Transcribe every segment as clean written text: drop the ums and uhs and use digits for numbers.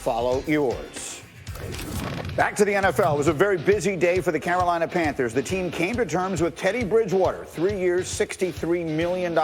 follow yours. Back to the NFL. It was a very busy day for the Carolina Panthers. The team came to terms with Teddy Bridgewater, 3 years, $63 million.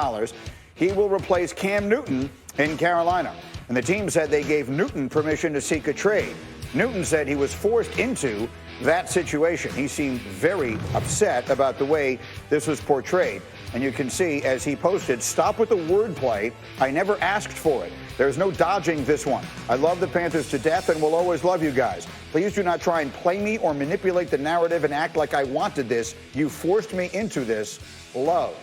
He will replace Cam Newton in Carolina. And the team said they gave Newton permission to seek a trade. Newton said he was forced into that situation. He seemed very upset about the way this was portrayed. And you can see, as he posted, "Stop with the wordplay. I never asked for it. There's no dodging this one. I love the Panthers to death and will always love you guys. Please do not try and play me or manipulate the narrative and act like I wanted this. You forced me into this. Love."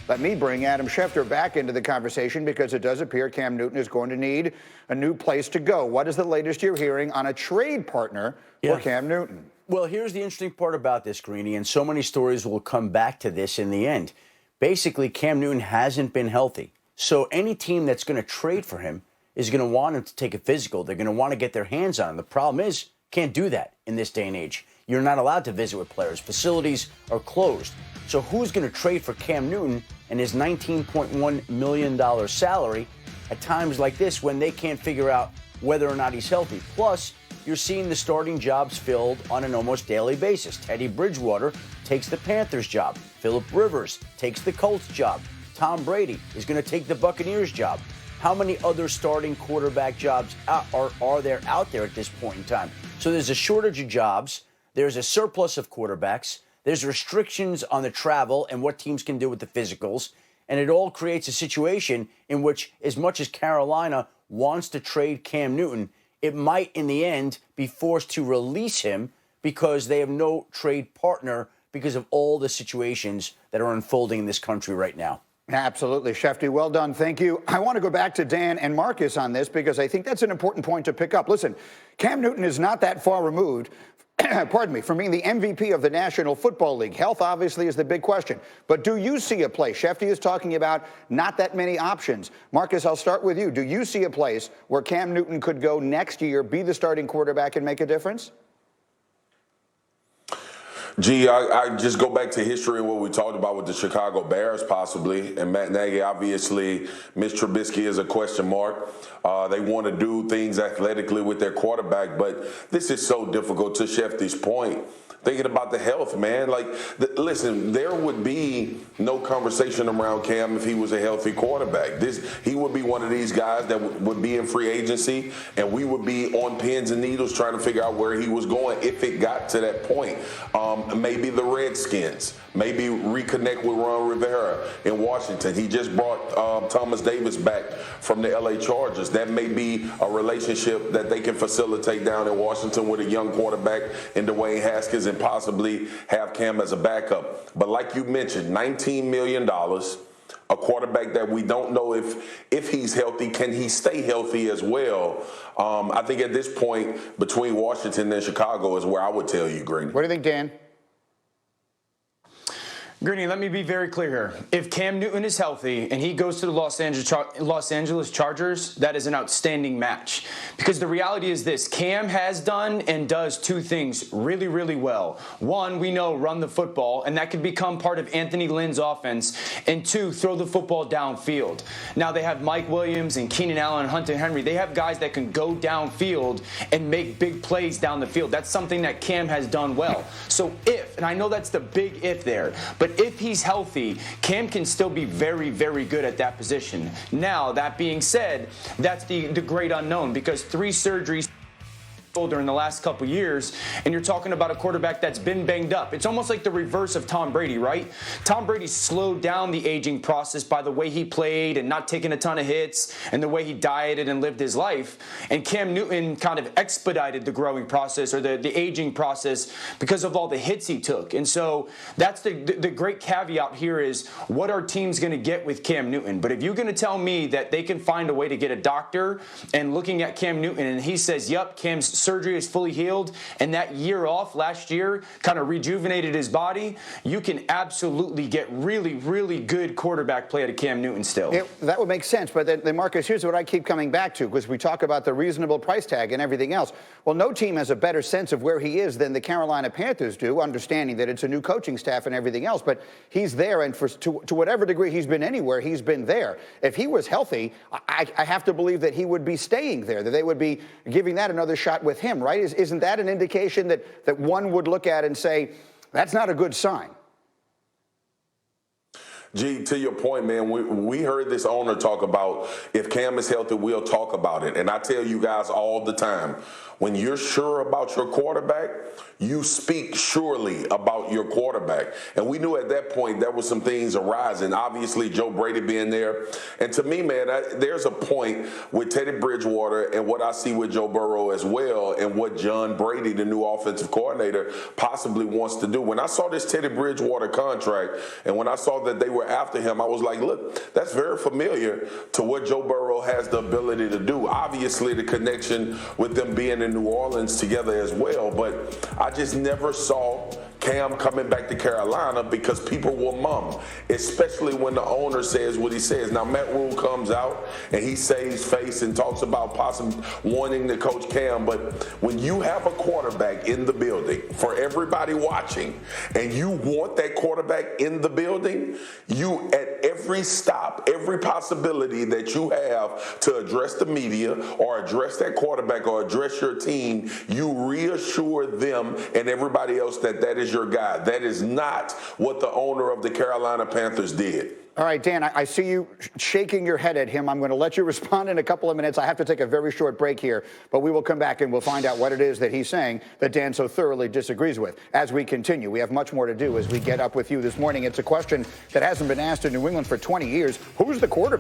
Let me bring Adam Schefter back into the conversation because it does appear Cam Newton is going to need a new place to go. What is the latest you're hearing on a trade partner for Cam Newton? Well, here's the interesting part about this, Greeny, and so many stories will come back to this in the end. Basically, Cam Newton hasn't been healthy. So any team that's going to trade for him is going to want him to take a physical. They're going to want to get their hands on him. The problem is, can't do that in this day and age. You're not allowed to visit with players. Facilities are closed. So who's going to trade for Cam Newton and his $19.1 million salary at times like this when they can't figure out whether or not he's healthy? Plus, you're seeing the starting jobs filled on an almost daily basis. Teddy Bridgewater takes the Panthers job. Phillip Rivers takes the Colts job. Tom Brady is going to take the Buccaneers job. How many other starting quarterback jobs are there out there at this point in time? So there's a shortage of jobs. There's a surplus of quarterbacks. There's restrictions on the travel and what teams can do with the physicals. And it all creates a situation in which, as much as Carolina wants to trade Cam Newton, it might, in the end, be forced to release him because they have no trade partner because of all the situations that are unfolding in this country right now. Absolutely, Shefty. Well done. Thank you. I want to go back to Dan and Marcus on this because I think that's an important point to pick up. Listen, Cam Newton is not that far removed pardon me, from being the MVP of the National Football League. Health, obviously, is the big question. But do you see a place? Shefty is talking about not that many options. Marcus, I'll start with you. Do you see a place where Cam Newton could go next year, be the starting quarterback, and make a difference? Gee, I just go back to history and what we talked about with the Chicago Bears possibly. And Matt Nagy, obviously, Mitch Trubisky is a question mark. They want to do things athletically with their quarterback, but this is so difficult, to Shefty's point. Thinking about the health, man. Listen, there would be no conversation around Cam if he was a healthy quarterback. He would be one of these guys that would be in free agency, and we would be on pins and needles trying to figure out where he was going if it got to that point. Maybe the Redskins. Maybe reconnect with Ron Rivera in Washington. He just brought Thomas Davis back from the LA Chargers. That may be a relationship that they can facilitate down in Washington with a young quarterback in Dwayne Haskins and possibly have Cam as a backup. But like you mentioned, $19 million, a quarterback that we don't know if he's healthy. Can he stay healthy as well? I think at this point, between Washington and Chicago is where I would tell you, Green. What do you think, Dan? Greeny, let me be very clear here. If Cam Newton is healthy and he goes to the Los Angeles Chargers, that is an outstanding match. Because the reality is this, Cam has done and does two things really, really well. One, we know run the football, and that could become part of Anthony Lynn's offense. And two, throw the football downfield. Now they have Mike Williams and Keenan Allen and Hunter Henry. They have guys that can go downfield and make big plays down the field. That's something that Cam has done well. So if, and I know that's the big if there, but if he's healthy, Cam can still be very, very good at that position. Now, that being said, that's the great unknown because 3 surgeries in the last couple years, and you're talking about a quarterback that's been banged up. It's almost like the reverse of Tom Brady, right? Tom Brady slowed down the aging process by the way he played and not taking a ton of hits and the way he dieted and lived his life. And Cam Newton kind of expedited the growing process or the aging process because of all the hits he took. And so that's the great caveat here is what are teams going to get with Cam Newton? But if you're going to tell me that they can find a way to get a doctor and looking at Cam Newton and he says, yep, Cam's surgery is fully healed and that year off last year kind of rejuvenated his body, you can absolutely get really, really good quarterback play out of Cam Newton still. That would make sense. But then, Marcus, here's what I keep coming back to, because we talk about the reasonable price tag and everything else. Well, no team has a better sense of where he is than the Carolina Panthers do, understanding that it's a new coaching staff and everything else. But he's there, and to whatever degree he's been anywhere, he's been there. If he was healthy, I have to believe that he would be staying there, that they would be giving that another shot with him, right? Isn't that an indication that one would look at and say, that's not a good sign? G, to your point, man, we heard this owner talk about if Cam is healthy, we'll talk about it. And I tell you guys all the time, when you're sure about your quarterback, you speak surely about your quarterback. And we knew at that point there was some things arising. Obviously, Joe Brady being there. And to me, man, there's a point with Teddy Bridgewater and what I see with Joe Burrow as well and what John Brady, the new offensive coordinator, possibly wants to do. When I saw this Teddy Bridgewater contract and when I saw that they were after him, I was like, look, that's very familiar to what Joe Burrow has the ability to do. Obviously, the connection with them being in New Orleans together as well, but I just never saw Cam coming back to Carolina because people will mum, especially when the owner says what he says. Now, Matt Rule comes out and he saves face and talks about possibly wanting to coach Cam, but when you have a quarterback in the building for everybody watching and you want that quarterback in the building, you at every stop, every possibility that you have to address the media or address that quarterback or address your team, you reassure them and everybody else that is your guy. That is not what the owner of the Carolina Panthers did. All right, Dan, I see you shaking your head at him. I'm going to let you respond in a couple of minutes. I have to take a very short break here, but we will come back and we'll find out what it is that he's saying that Dan so thoroughly disagrees with. As we continue, we have much more to do as we get up with you this morning. It's a question that hasn't been asked in New England for 20 years. Who's the quarterback?